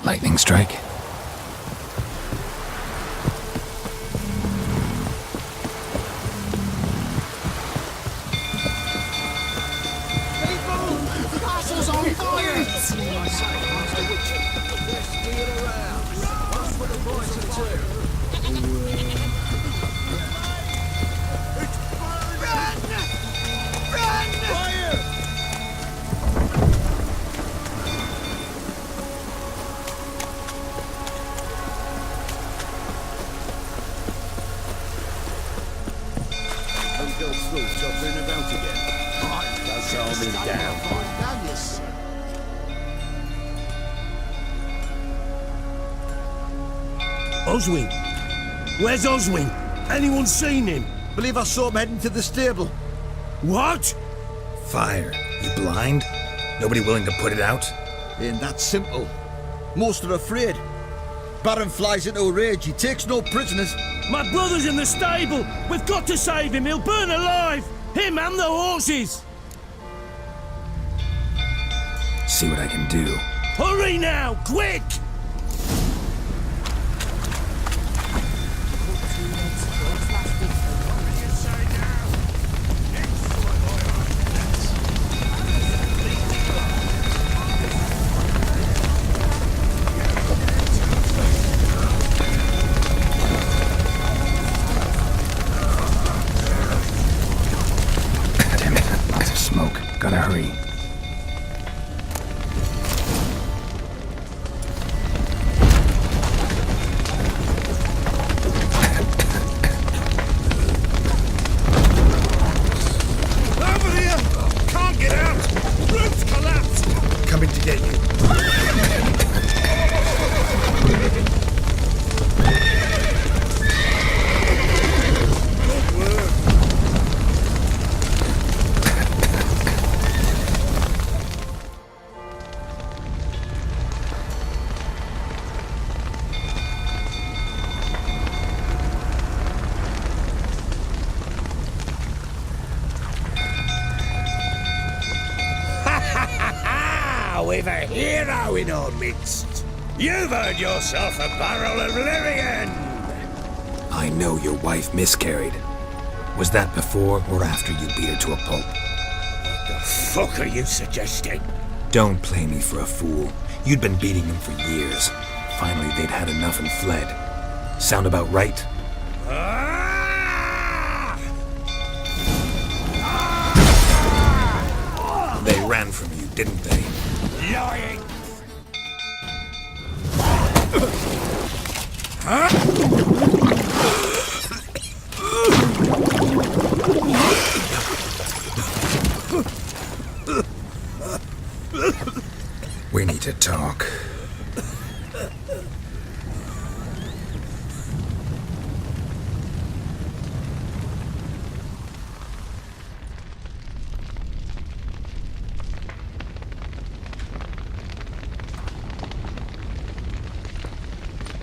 Lightning strike. Oswin? Where's Oswin? Anyone seen him? Believe I saw him heading to the stable. What? Fire. You blind? Nobody willing to put it out? Ain't that simple. Most are afraid. Baron flies into a rage. He takes no prisoners. My brother's in the stable! We've got to save him! He'll burn alive! Him and the horses! See what I can do. Hurry now! Quick! Gotta hurry. Over here! Can't get out! Roof's collapsed! Coming to get you. We've a hero in our midst. You've earned yourself a barrel of Lyrian. I know your wife miscarried. Was that before or after you beat her to a pulp? What the fuck are you suggesting? Don't play me for a fool. You'd been beating them for years. Finally, they'd had enough and fled. Sound about right? They ran from you, didn't they? Lying! We need to talk.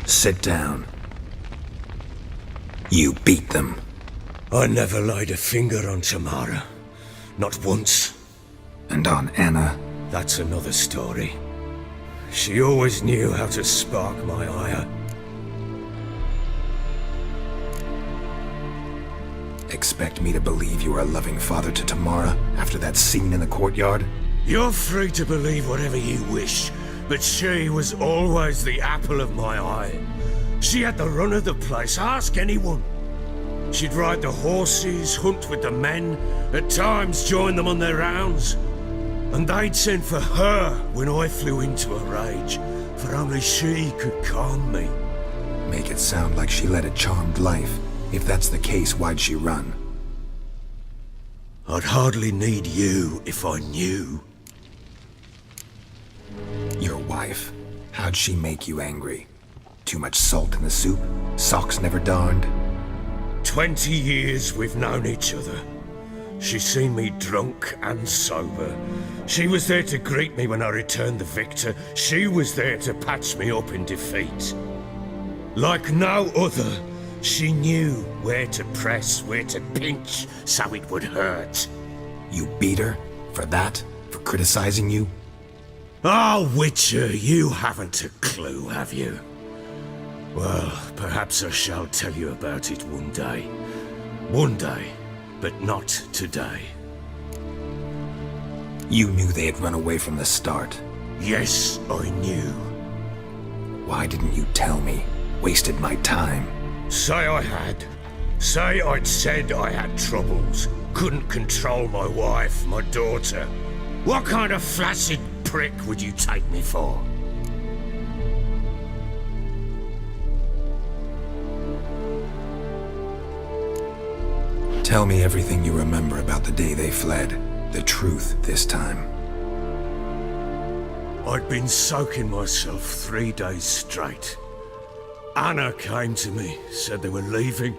Sit down. You beat them. I never laid a finger on Tamara. Not once. And on Anna? That's another story. She always knew how to spark my ire. Expect me to believe you were a loving father to Tamara after that scene in the courtyard? You're free to believe whatever you wish, but she was always the apple of my eye. She had the run of the place, ask anyone. She'd ride the horses, hunt with the men, at times join them on their rounds. And they'd send for her when I flew into a rage, for only she could calm me. Make it sound like she led a charmed life. If that's the case, why'd she run? I'd hardly need you if I knew. Your wife. How'd she make you angry? Too much salt in the soup? Socks never darned? 20 years we've known each other. She's seen me drunk and sober. She was there to greet me when I returned the victor. She was there to patch me up in defeat. Like no other, she knew where to press, where to pinch, so it would hurt. You beat her? For that? For criticizing you? Oh, Witcher, you haven't a clue, have you? Well, perhaps I shall tell you about it one day. One day, but not today. You knew they had run away from the start. Yes, I knew. Why didn't you tell me? Wasted my time. Say I had. Say I'd said I had troubles. Couldn't control my wife, my daughter. What kind of flaccid prick would you take me for? Tell me everything you remember about the day they fled. The truth this time. I'd been soaking myself 3 days straight. Anna came to me, said they were leaving.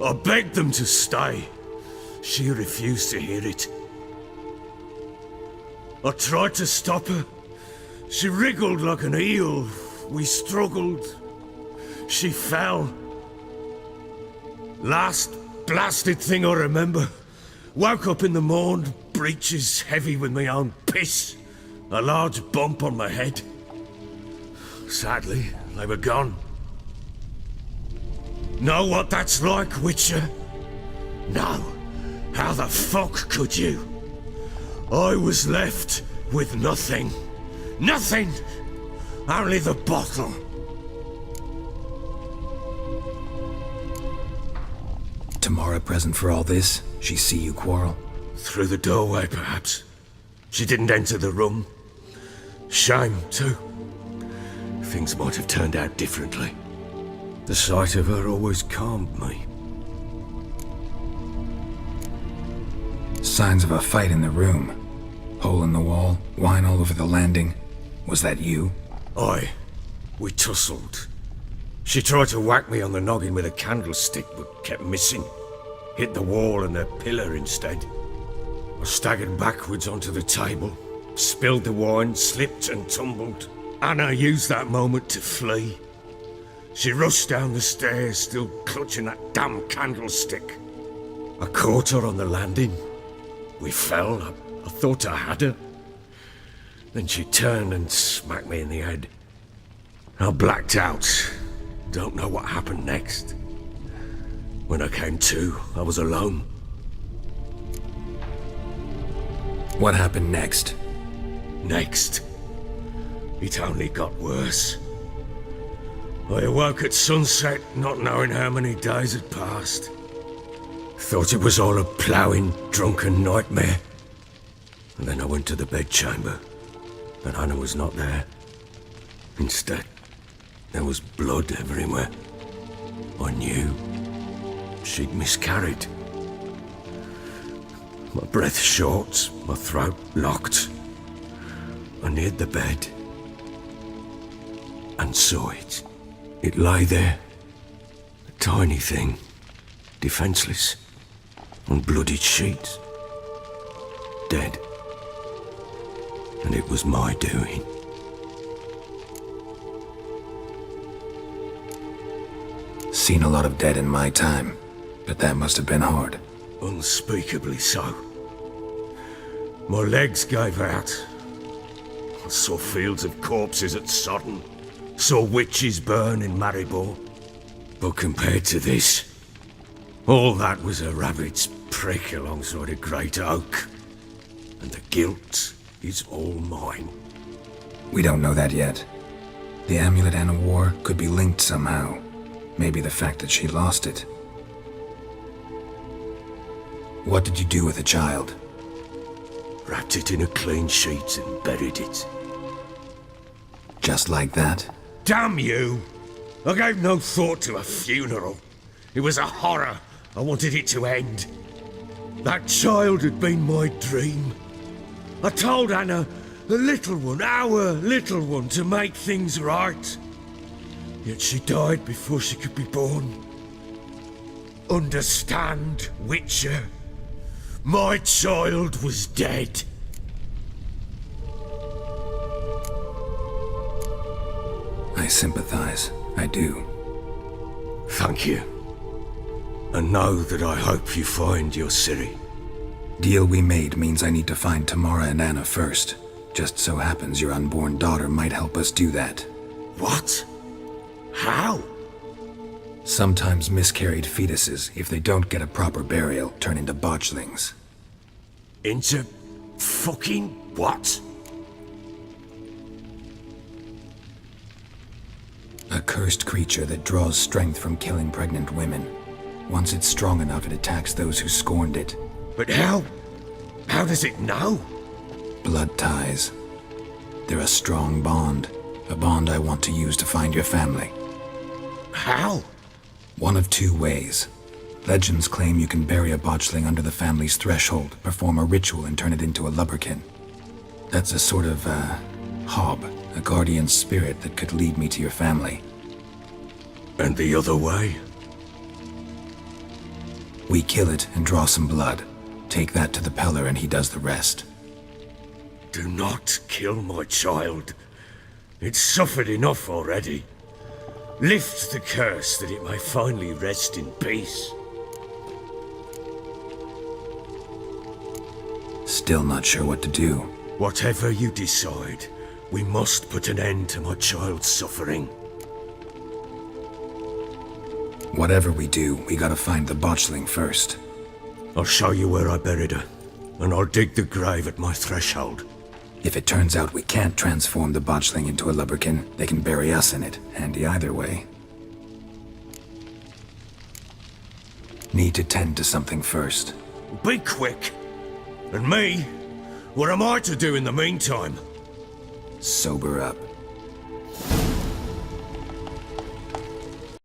I begged them to stay. She refused to hear it. I tried to stop her. She wriggled like an eel. We struggled. She fell. Last blasted thing I remember. Woke up in the morn, breeches heavy with my own piss. A large bump on my head. Sadly, they were gone. Know what that's like, Witcher? No. How the fuck could you? I was left with nothing. Nothing! Only the bottle. Tamara present for all this? She see you quarrel? Through the doorway, perhaps. She didn't enter the room. Shame, too. Things might have turned out differently. The sight of her always calmed me. Signs of a fight in the room. Hole in the wall, wine all over the landing. Was that you? Aye. We tussled. She tried to whack me on the noggin with a candlestick, but kept missing. Hit the wall and a pillar instead. I staggered backwards onto the table, spilled the wine, slipped and tumbled. Anna used that moment to flee. She rushed down the stairs, still clutching that damn candlestick. I caught her on the landing. We fell. I thought I had her. Then she turned and smacked me in the head. I blacked out. Don't know what happened next. When I came to, I was alone. What happened next? Next? It only got worse. I awoke at sunset, not knowing how many days had passed. Thought it was all a ploughing, drunken nightmare. And then I went to the bedchamber, but Anna was not there. Instead, there was blood everywhere. I knew she'd miscarried. My breath short, my throat locked. I neared the bed and saw it. It lay there, a tiny thing, defenseless, on bloodied sheets, dead. And it was my doing. Seen a lot of dead in my time, but that must have been hard. Unspeakably so. My legs gave out. I saw fields of corpses at Sodden. Saw witches burn in Maribor. But compared to this, all that was a rabbit's prick alongside a great oak. And the guilt is all mine. We don't know that yet. The amulet Anna wore could be linked somehow. Maybe the fact that she lost it. What did you do with the child? Wrapped it in a clean sheet and buried it. Just like that? Damn you! I gave no thought to a funeral. It was a horror. I wanted it to end. That child had been my dream. I told Anna, the little one, our little one, to make things right. Yet she died before she could be born. Understand, Witcher? My child was dead. I sympathize. I do. Thank you. And know that I hope you find your Ciri. Deal we made means I need to find Tamara and Anna first. Just so happens your unborn daughter might help us do that. What? How? Sometimes miscarried fetuses, if they don't get a proper burial, turn into botchlings. Into fucking what? A cursed creature that draws strength from killing pregnant women. Once it's strong enough, it attacks those who scorned it. But how? How does it know? Blood ties. They're a strong bond. A bond I want to use to find your family. How? One of two ways. Legends claim you can bury a botchling under the family's threshold, perform a ritual, and turn it into a lubberkin. That's a sort of, hob, a guardian spirit that could lead me to your family. And the other way? We kill it and draw some blood. Take that to the Peller and he does the rest. Do not kill my child. It's suffered enough already. Lift the curse that it may finally rest in peace. Still not sure what to do. Whatever you decide, we must put an end to my child's suffering. Whatever we do, we gotta find the botchling first. I'll show you where I buried her, and I'll dig the grave at my threshold. If it turns out we can't transform the botchling into a lubberkin, they can bury us in it. Handy either way. Need to tend to something first. Be quick. And me? What am I to do in the meantime? Sober up.